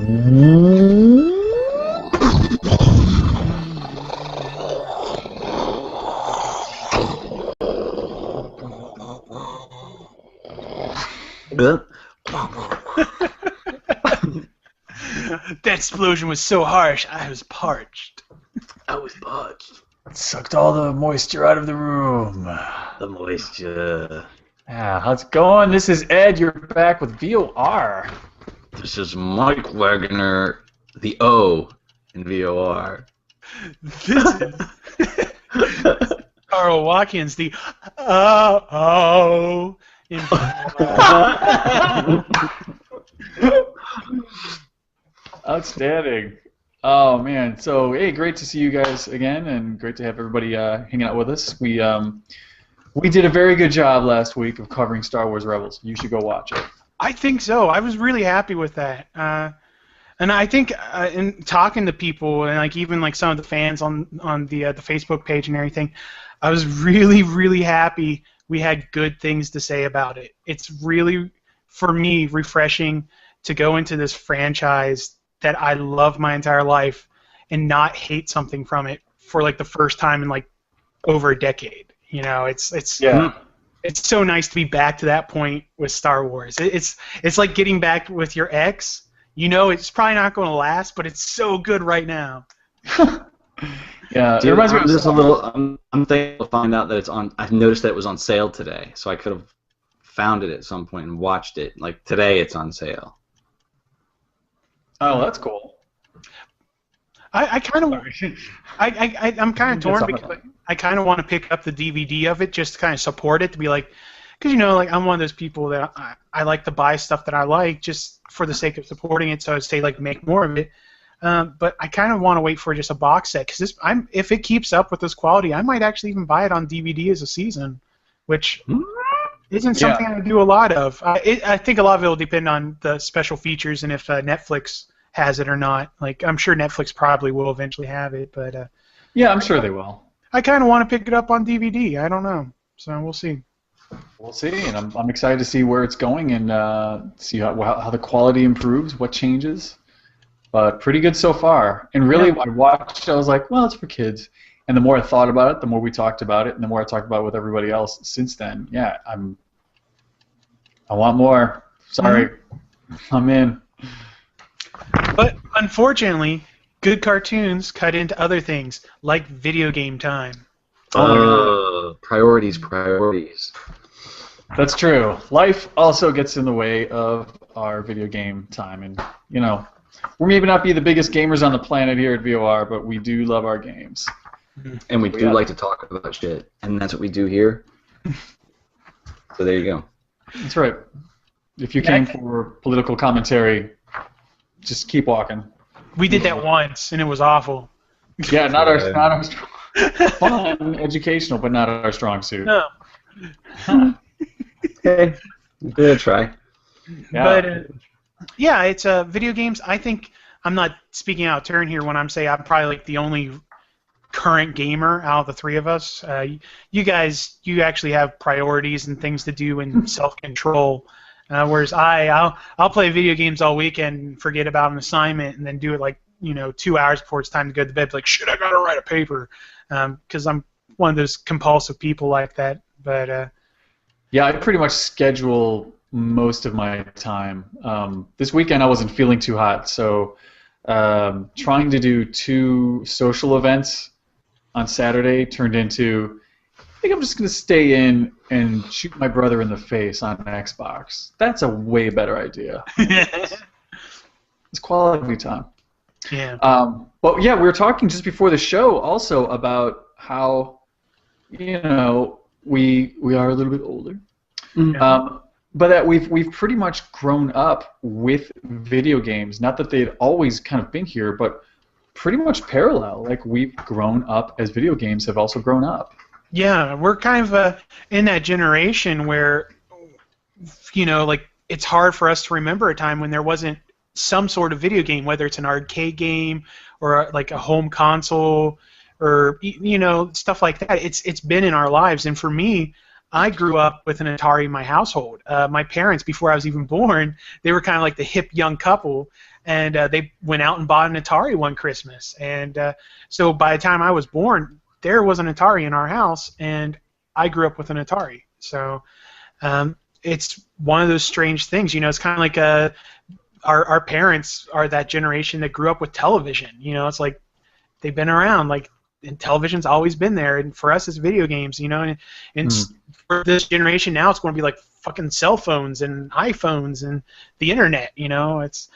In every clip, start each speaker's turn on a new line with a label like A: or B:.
A: That explosion was so harsh, I was parched.
B: It sucked all the moisture out of the room.
C: The moisture.
B: Yeah, how's it going? This is Ed. You're back with VOR.
C: This is Mike Wagner, the O in VOR.
A: This is Carl Watkins, the O in VOR.
B: Outstanding. Oh man, so hey, great to see you guys again, and great to have everybody hanging out with us. We did a very good job last week of covering Star Wars Rebels. You should go watch it.
A: I think so. I was really happy with that, and I think in talking to people and like even like some of the fans on the Facebook page and everything, I was really happy we had good things to say about it. It's really, for me, refreshing to go into this franchise that I love my entire life and not hate something from it for like the first time in like over a decade. You know, it's so nice to be back to that point with Star Wars. It's like getting back with your ex. You know, it's probably not going to last, but it's so good right now.
B: Yeah,
C: Dude, I'm thankful to find out that it's on. I've noticed that it was on sale today, so I could have found it at some point and watched it. Like today, it's on sale.
B: Oh, that's cool.
A: I'm kind of torn because I kind of want to pick up the DVD of it just to kind of support it, to be like, because you know, like I'm one of those people that I like to buy stuff that I like just for the sake of supporting it. So I'd say like make more of it, but I kind of want to wait for just a box set because if it keeps up with this quality, I might actually even buy it on DVD as a season, which isn't something I do a lot of. I think a lot of it will depend on the special features and if Netflix has it or not. Like I'm sure Netflix probably will eventually have it, but
B: yeah, I'm sure they will.
A: I kind of want to pick it up on DVD. I don't know, so we'll see.
B: We'll see, and I'm excited to see where it's going and see how the quality improves, what changes. But pretty good so far. And really, I watched. I was like, well, it's for kids. And the more I thought about it, the more we talked about it, and the more I talked about it with everybody else since then. Yeah, I want more. Sorry, I'm in.
A: But unfortunately, good cartoons cut into other things, like video game time.
C: Priorities.
B: That's true. Life also gets in the way of our video game time, and you know, we may not be the biggest gamers on the planet here at VOR, but we do love our games.
C: And we do like to talk about shit, and that's what we do here. So there you go.
B: That's right. If you came for political commentary, just keep walking.
A: We did that once, and it was awful.
B: Yeah, not our fun, educational, but not our strong suit.
A: No.
C: Okay, good try.
B: Yeah.
A: But yeah, it's video games. I think I'm not speaking out of turn here when I'm saying I'm probably like the only current gamer out of the three of us. You guys, you actually have priorities and things to do and self-control. Whereas I'll play video games all weekend and forget about an assignment and then do it like 2 hours before it's time to go to bed. Like shit, I gotta write a paper because I'm one of those compulsive people like that. But
B: yeah, I pretty much schedule most of my time. This weekend I wasn't feeling too hot, so trying to do 2 social events on Saturday turned into, I think I'm just going to stay in and shoot my brother in the face on Xbox. That's a way better idea. It's quality time.
A: yeah.
B: But yeah, we were talking just before the show also about how, we are a little bit older.
A: Yeah.
B: But that we've pretty much grown up with video games. Not that they'd always kind of been here, but pretty much parallel. Like we've grown up as video games have also grown up.
A: Yeah, we're kind of in that generation where, like it's hard for us to remember a time when there wasn't some sort of video game, whether it's an arcade game or like a home console or stuff like that. It's been in our lives, and for me, I grew up with an Atari in my household. My parents, before I was even born, they were kind of like the hip young couple, and they went out and bought an Atari one Christmas. And so by the time I was born, there was an Atari in our house, and I grew up with an Atari. So it's one of those strange things. You know, it's kind of like our parents are that generation that grew up with television. You know, it's like they've been around, like, and television's always been there. And for us, it's video games. You know, and for this generation now, it's going to be like fucking cell phones and iPhones and the internet. You know, it's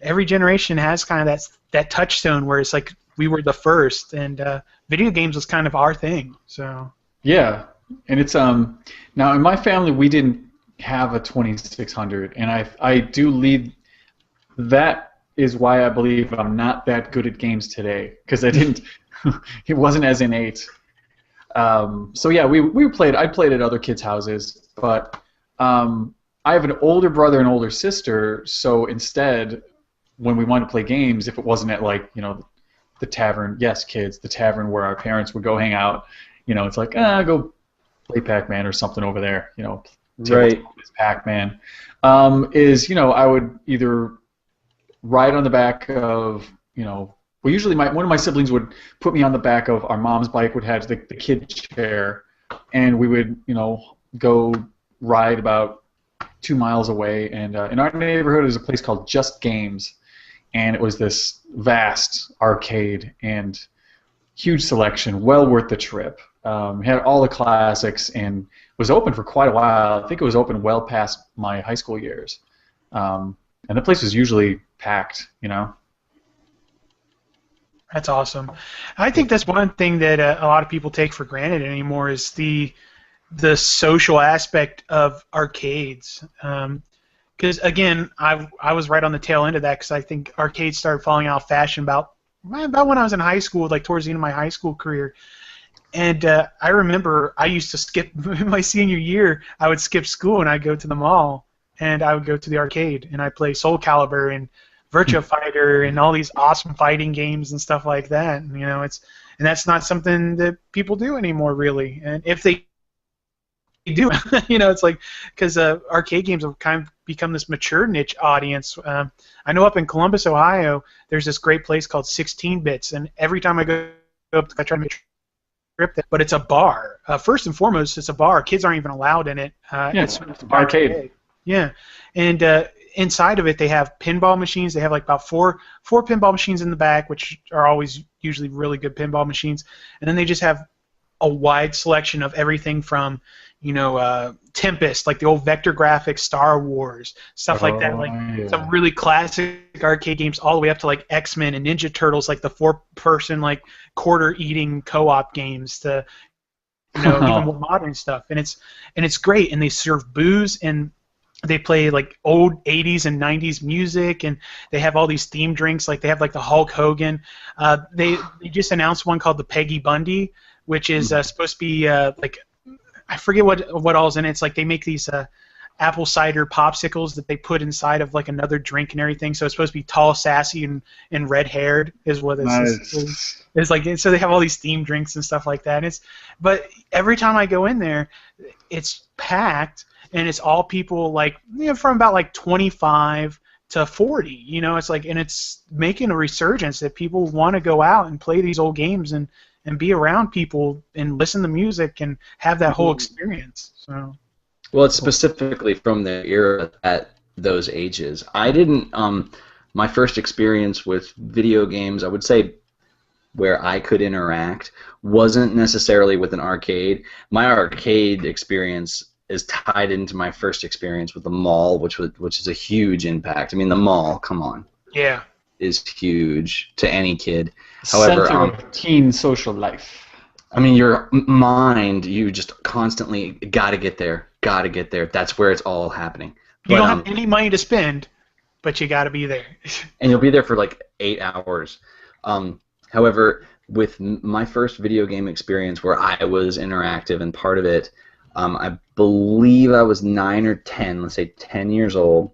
A: every generation has kind of that touchstone where it's like we were the first, and video games was kind of our thing. So
B: yeah, and it's now in my family we didn't have a 2600, and I do lead. That is why I believe I'm not that good at games today, because I didn't. It wasn't as innate. So yeah, we played. I played at other kids' houses, but I have an older brother and older sister. So instead, when we wanted to play games, if it wasn't at, like, you know, the tavern, yes, kids, the tavern where our parents would go hang out, you know, it's like, go play Pac-Man or something over there, you know,
C: right?
B: Pac-Man is, you know, I would either ride on the back of, you know. Well, usually one of my siblings would put me on the back of our mom's bike, which had the kid chair, and we would, you know, go ride about 2 miles away. And in our neighborhood, there's a place called Just Games, and it was this vast arcade and huge selection, well worth the trip. Had all the classics and was open for quite a while. I think it was open well past my high school years, and the place was usually packed, you know.
A: that's awesome. I think that's one thing that a lot of people take for granted anymore is the social aspect of arcades. Because again, I was right on the tail end of that, because I think arcades started falling out of fashion about when I was in high school, like towards the end of my high school career. And I remember I used to skip my senior year. I would skip school and I'd go to the mall and I would go to the arcade and I'd play Soul Calibur and Virtua Fighter and all these awesome fighting games and stuff like that. You know, and that's not something that people do anymore, really. And if they do, you know, it's like, because arcade games have kind of become this mature niche audience. I know up in Columbus, Ohio, there's this great place called 16 Bits, and every time I go up, I try to make a trip there. But it's a bar. First and foremost, it's a bar. Kids aren't even allowed in it.
B: It's arcade.
A: Yeah, and inside of it, they have pinball machines. They have like about four pinball machines in the back, which are always usually really good pinball machines. And then they just have a wide selection of everything from, you know, Tempest, like the old vector graphics, Star Wars, stuff like that. Like some really classic arcade games, all the way up to like X-Men and Ninja Turtles, like the 4-person like quarter-eating co-op games, to, you know, even more modern stuff. And it's great. And they serve booze, and they play like old 80s and 90s music, and they have all these theme drinks. Like they have like the Hulk Hogan. They just announced one called the Peggy Bundy, which is supposed to be like, I forget what all's in it. It's like they make these apple cider popsicles that they put inside of like another drink and everything. So it's supposed to be tall, sassy, and red-haired is what it's like. So they have all these theme drinks and stuff like that. But every time I go in there, it's packed. And it's all people like, you know, from about like 25 to 40. You know, it's like, and it's making a resurgence that people want to go out and play these old games and be around people and listen to music and have that whole experience. So.
C: Well, it's specifically from the era at those ages. I didn't. My first experience with video games, I would say, where I could interact, wasn't necessarily with an arcade. My arcade experience is tied into my first experience with the mall, which is a huge impact. I mean, the mall, come on, is huge to any kid. However,
B: center of teen social life.
C: I mean, your mind, you just constantly gotta get there. That's where it's all happening.
A: You don't have any money to spend, but you gotta be there.
C: And you'll be there for like 8 hours. However, with my first video game experience where I was interactive and part of it, I believe I was 9 or 10, let's say 10 years old.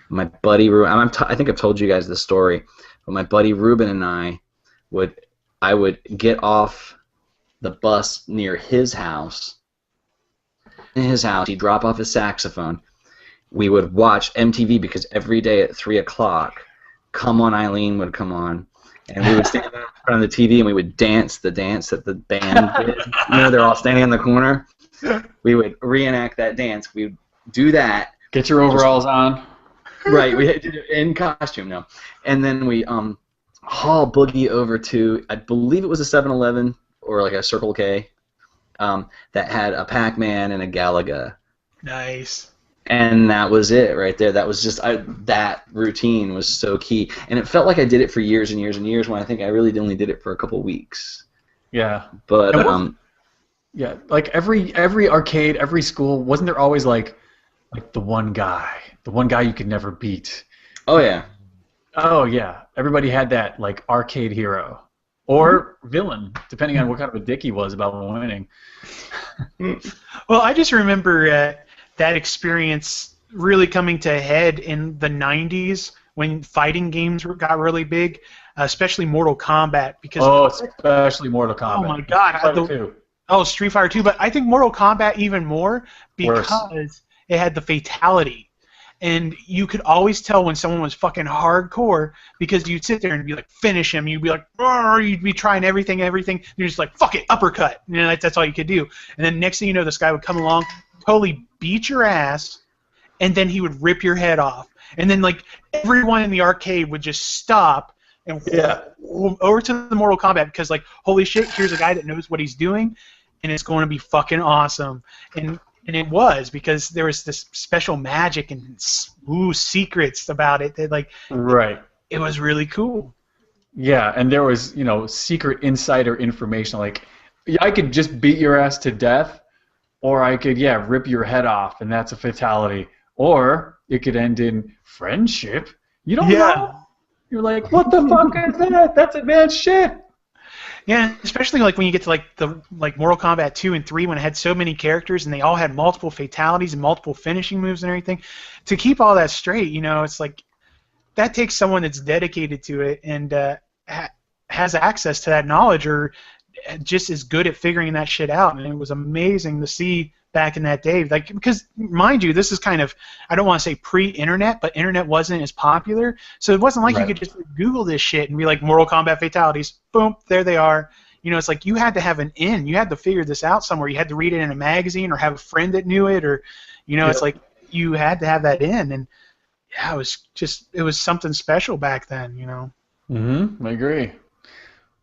C: My buddy Ruben, I think I've told you guys this story, but my buddy Ruben and I would get off the bus near his house, in his house. He'd drop off his saxophone. We would watch MTV because every day at 3 o'clock, Come On Eileen would come on. And we would stand in front of the TV and we would dance the dance that the band did. You know, they're all standing in the corner. We would reenact that dance. We would do that.
B: Get your overalls on.
C: Right, we did it in costume now. And then we haul Boogie over to, I believe it was a 7-Eleven or like a Circle K that had a Pac-Man and a Galaga.
A: Nice.
C: And that was it right there. That was just that routine was so key, and it felt like I did it for years and years and years. When I think I really only did it for a couple weeks.
B: Yeah.
C: But
B: yeah, like every arcade, every school, wasn't there always like the one guy you could never beat?
C: Oh yeah.
B: Oh yeah. Everybody had that like arcade hero or villain, depending on what kind of a dick he was about winning.
A: Well, I just remember that experience really coming to a head in the 90s when fighting games got really big, especially Mortal Kombat. Because
B: especially Mortal Kombat.
A: Oh my God! Street Fighter 2, but I think Mortal Kombat even more because it had the fatality, and you could always tell when someone was fucking hardcore because you'd sit there and be like, finish him. You'd be like, you'd be trying everything. You're just like, fuck it, uppercut. You know, that's all you could do. And then next thing you know, this guy would come along, totally beat your ass, and then he would rip your head off. And then like everyone in the arcade would just stop and over to the Mortal Kombat because like, holy shit, here's a guy that knows what he's doing, and it's going to be fucking awesome. And it was because there was this special magic and secrets about it that like it was really cool.
B: Yeah, and there was secret insider information like I could just beat your ass to death. Or I could, rip your head off, and that's a fatality. Or it could end in friendship. You don't know. You're like, what the fuck is that? That's advanced shit.
A: Yeah, especially like when you get to like Mortal Kombat 2 and 3 when it had so many characters and they all had multiple fatalities and multiple finishing moves and everything. To keep all that straight, it's like that takes someone that's dedicated to it and has access to that knowledge or just as good at figuring that shit out, and it was amazing to see back in that day. Like, because mind you, this is kind of, I don't want to say pre-internet, but internet wasn't as popular, so it wasn't like you could just Google this shit and be like Mortal Kombat fatalities, boom, there they are. It's like you had to have an in, you had to figure this out somewhere. You had to read it in a magazine or have a friend that knew it, or it's like you had to have that in, and yeah, it was something special back then.
B: I agree.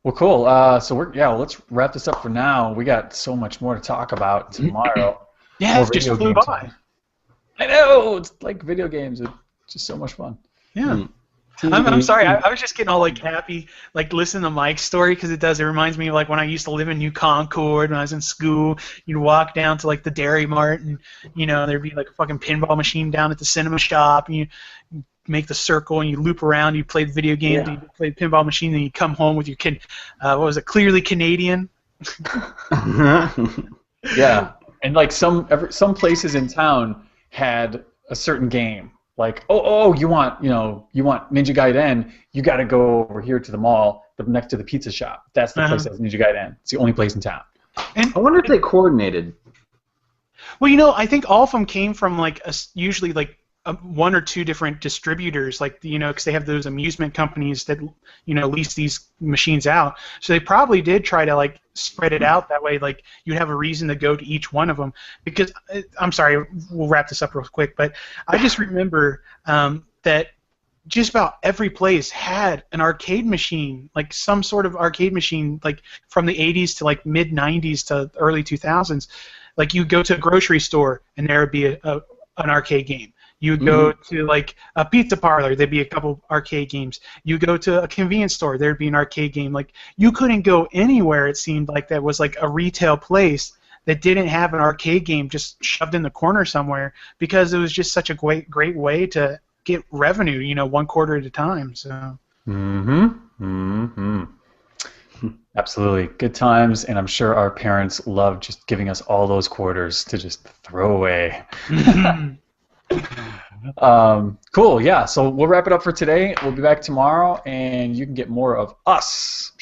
B: Well, cool. So let's wrap this up for now. We got so much more to talk about tomorrow.
A: Yeah, it just flew by.
B: I know. It's like video games. It's just so much fun.
A: Yeah. I'm sorry. I was just getting all like happy, like listening to Mike's story because it reminds me of like when I used to live in New Concord when I was in school. You'd walk down to like the Dairy Mart and there'd be like a fucking pinball machine down at the cinema shop and you make the circle and you loop around. You played video games, you played pinball machine, and you come home with your kid. What was it? Clearly Canadian.
B: Yeah, and like some places in town had a certain game. Like, you want Ninja Gaiden? You got to go over here to the mall, next to the pizza shop. That's the place that has Ninja Gaiden. It's the only place in town.
C: And I wonder if they coordinated.
A: Well, I think all of them came from like usually like one or two different distributors, like because they have those amusement companies that lease these machines out. So they probably did try to like spread it out that way, like you'd have a reason to go to each one of them. Because I'm sorry, we'll wrap this up real quick, but I just remember that just about every place had an arcade machine, like some sort of arcade machine, like from the 80s to like mid 90s to early 2000s. Like you go to a grocery store and there would be an arcade game. You would go to like a pizza parlor, there'd be a couple arcade games. You go to a convenience store, there'd be an arcade game. Like you couldn't go anywhere, it seemed like, that was like a retail place that didn't have an arcade game just shoved in the corner somewhere, because it was just such a great way to get revenue, one quarter at a time. So.
B: Absolutely. Good times, and I'm sure our parents loved just giving us all those quarters to just throw away. Cool, yeah, so we'll wrap it up for today. We'll be back tomorrow, and you can get more of us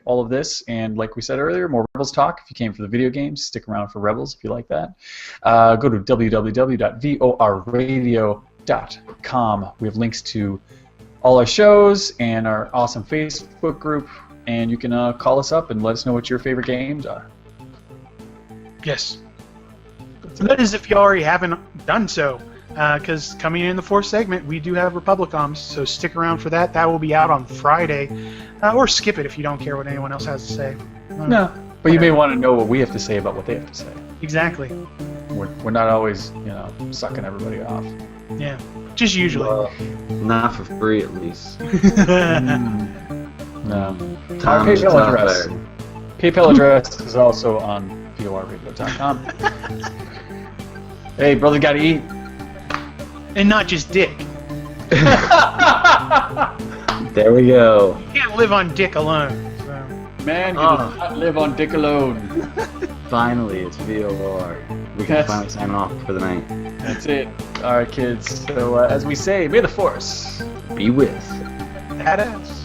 B: all of this. And like we said earlier, more Rebels talk. If you came for the video games, stick around for Rebels if you like that. Go to www.vorradio.com. We have links to all our shows and our awesome Facebook group, and you can call us up and let us know what your favorite games are.
A: Yes. So that is if you already haven't done so, because coming in the fourth segment, we do have Republicoms, so stick around for that. That will be out on Friday, or skip it if you don't care what anyone else has to say.
B: No, but you may want to know what we have to say about what they have to say.
A: Exactly.
B: We're not always, sucking everybody off.
A: Yeah, just usually.
C: Not for free, at least.
B: No. Our
C: Tom's
B: PayPal
C: not
B: address.
C: there.
B: PayPal address is also on vorradio.com. Hey, brother, gotta eat.
A: And not just dick.
C: There we go.
A: You can't live on dick alone. So.
B: Man, you do not live on dick alone.
C: Finally, it's VOR. We can finally sign off for the night.
B: That's it. All right, kids. So, as we say, may the Force
C: be with.
A: That ass.